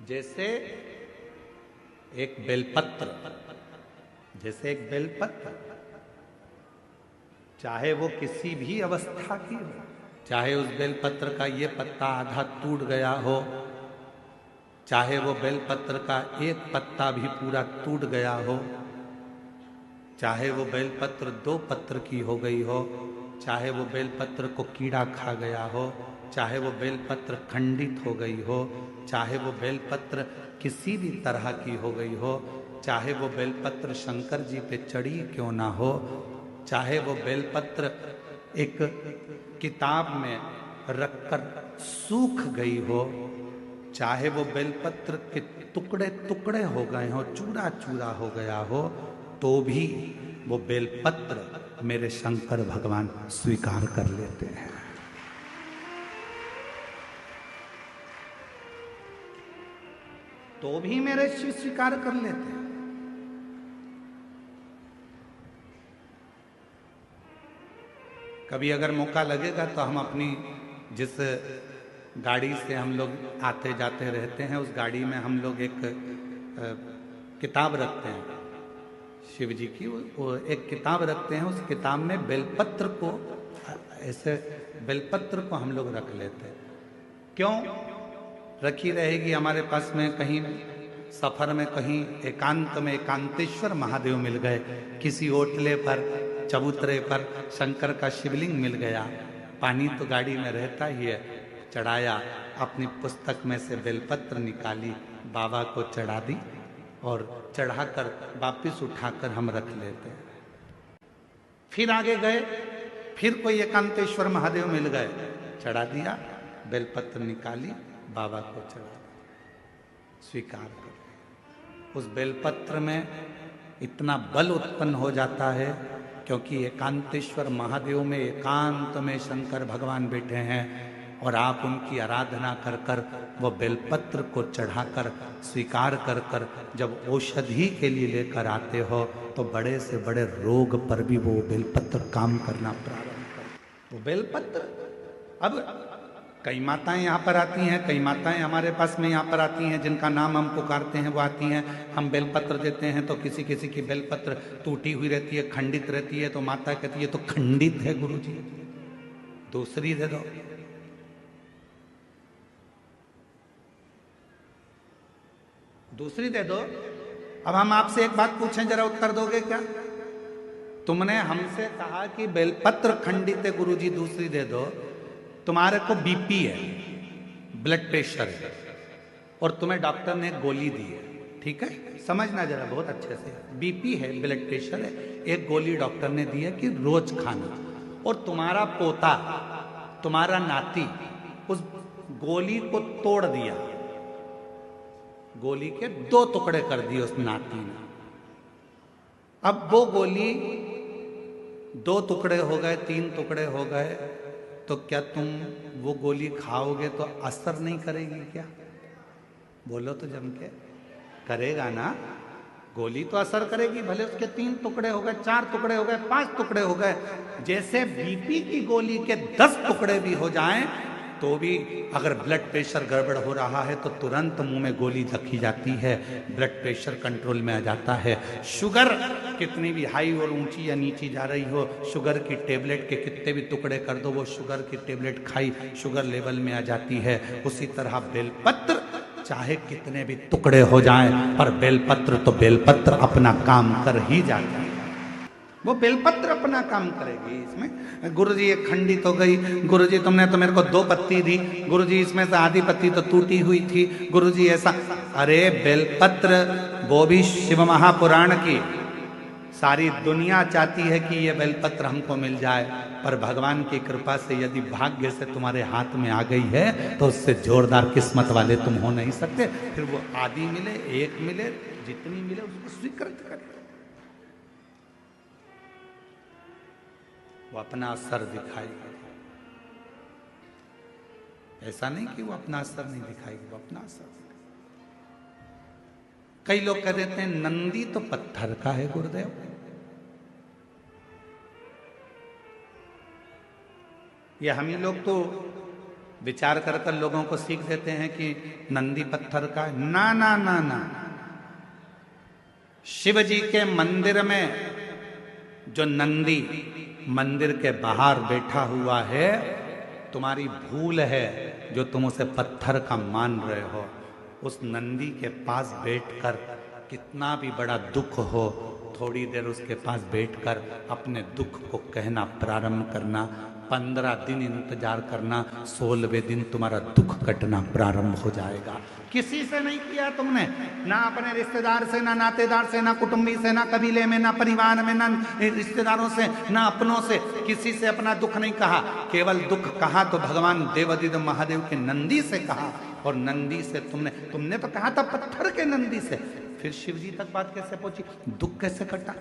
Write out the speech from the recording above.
जैसे एक बेलपत्र, जैसे एक बेलपत्र, चाहे वो किसी भी अवस्था की हो, चाहे उस बेलपत्र का ये पत्ता आधा टूट गया हो, चाहे वो बेलपत्र का एक पत्ता भी पूरा टूट गया हो, चाहे वो बेलपत्र 2 पत्र की हो गई हो, चाहे वो बेलपत्र को कीड़ा खा गया हो, चाहे वो बेलपत्र खंडित हो गई हो, चाहे वो बेलपत्र किसी भी तरह की हो गई हो, चाहे वो बेलपत्र शंकर जी पे चढ़ी क्यों ना हो, चाहे वो बेलपत्र एक किताब में रखकर सूख गई हो, चाहे वो बेलपत्र के टुकड़े टुकड़े हो गए हो, चूरा चूरा हो गया हो, तो भी वो बेलपत्र मेरे शंकर भगवान स्वीकार कर लेते हैं। तो भी मेरे शिव स्वीकार कर लेते हैं। कभी अगर मौका लगेगा तो हम अपनी जिस गाड़ी से हम लोग आते जाते रहते हैं, उस गाड़ी में हम लोग एक किताब रखते हैं शिव जी की, वो एक किताब रखते हैं। उस किताब में बेलपत्र को, ऐसे बेलपत्र को हम लोग रख लेते हैं। क्यों रखी रहेगी? हमारे पास में कहीं सफर में कहीं एकांत में एकांतेश्वर महादेव मिल गए, किसी ओटले पर चबूतरे पर शंकर का शिवलिंग मिल गया, पानी तो गाड़ी में रहता ही है, चढ़ाया, अपनी पुस्तक में से बेलपत्र निकाली, बाबा को चढ़ा दी और चढ़ाकर वापिस उठाकर हम रख लेते हैं। फिर आगे गए, फिर कोई एकांतेश्वर महादेव मिल गए, चढ़ा दिया, बेलपत्र निकाली, बाबा को चढ़ा दिया, स्वीकार कर। उस बेलपत्र में इतना बल उत्पन्न हो जाता है, क्योंकि एकांतेश्वर महादेव में एकांत में शंकर भगवान बैठे हैं और आप उनकी आराधना कर कर वो बेलपत्र को चढ़ाकर स्वीकार कर कर जब औषधि के लिए लेकर आते हो, तो बड़े से बड़े रोग पर भी वो बेलपत्र काम करना प्रारंभ कर। वो बेलपत्र, अब कई माताएं यहाँ पर आती हैं, कई माताएं हमारे पास में यहाँ पर आती हैं, जिनका नाम हम पुकारते हैं वो आती हैं, हम बेलपत्र देते हैं तो किसी किसी की बेलपत्र टूटी हुई रहती है, खंडित रहती है, तो माता कहती है तो खंडित है गुरुजी, दूसरी दे दो। दूसरी दे दो। अब हम आपसे एक बात पूछें, जरा उत्तर दोगे क्या? तुमने हमसे कहा कि बेलपत्र खंडित है गुरुजी, दूसरी दे दो। तुम्हारे को बीपी है, ब्लड प्रेशर है, और तुम्हें डॉक्टर ने गोली दी है, ठीक है, समझना जरा बहुत अच्छे से, बीपी है, ब्लड प्रेशर है, एक गोली डॉक्टर ने दी है कि रोज खाना, और तुम्हारा पोता, तुम्हारा नाती उस गोली को तोड़ दिया, गोली के 2 टुकड़े कर दिए उस नाती ने। अब वो गोली 2 टुकड़े हो गए, 3 टुकड़े हो गए, तो क्या तुम वो गोली खाओगे तो असर नहीं करेगी क्या? बोलो तो जम के, करेगा ना? गोली तो असर करेगी, भले उसके 3 टुकड़े हो गए, 4 टुकड़े हो गए, 5 टुकड़े हो गए। जैसे बीपी की गोली के 10 टुकड़े भी हो जाएं, तो भी अगर ब्लड प्रेशर गड़बड़ हो रहा है तो तुरंत मुंह में गोली रखी जाती है, ब्लड प्रेशर कंट्रोल में आ जाता है। शुगर कितनी भी हाई और ऊंची या नीची जा रही हो, शुगर की टेबलेट के कितने भी टुकड़े कर दो, वो शुगर की टेबलेट खाई, शुगर लेवल में आ जाती है। उसी तरह बेलपत्र चाहे कितने भी टुकड़े हो जाएं, पर बेलपत्र तो बेलपत्र अपना काम कर ही जाता है, वो बेलपत्र अपना काम करेगी। इसमें गुरुजी एक खंडित हो गई, गुरुजी तुमने तो मेरे को 2 पत्ती दी, गुरुजी इसमें से आधी पत्ती तो टूटी हुई थी, गुरुजी ऐसा। अरे बेलपत्र, वो भी शिव महापुराण की, सारी दुनिया चाहती है कि ये बेलपत्र हमको मिल जाए, पर भगवान की कृपा से यदि भाग्य से तुम्हारे हाथ में आ गई है तो उससे जोरदार किस्मत वाले तुम हो नहीं सकते। फिर वो आधी मिले, 1 मिले, जितनी मिले उसको स्वीकृत कर, वो अपना असर दिखाएगी। ऐसा नहीं कि वो अपना असर नहीं दिखाएगी, वो अपना असर दिखाएगी। कई लोग कह देते हैं नंदी तो पत्थर का है गुरुदेव, ये हम ही लोग तो विचार कर कर लोगों को सीख देते हैं कि नंदी पत्थर का। ना ना ना ना, शिव जी के मंदिर में जो नंदी मंदिर के बाहर बैठा हुआ है, तुम्हारी भूल है जो तुम उसे पत्थर का मान रहे हो। उस नंदी के पास बैठकर कितना भी बड़ा दुख हो, थोड़ी देर उसके पास बैठकर अपने दुख को कहना प्रारंभ करना। 15 दिन इंतजार करना, 16वें दिन तुम्हारा दुख कटना प्रारंभ हो जाएगा। किसी से नहीं किया तुमने, ना अपने रिश्तेदार से, ना नातेदार से, ना कुटुंबी से, ना कबीले में, ना परिवार में, ना रिश्तेदारों से, ना अपनों से, किसी से अपना दुख नहीं कहा। केवल दुख कहा तो भगवान देवादिदेव महादेव के नंदी से कहा। और नंदी से तुमने तो कहा था पत्थर के नंदी से। फिर शिव जी तक बात कैसे पहुंची, दुख कैसे कटा?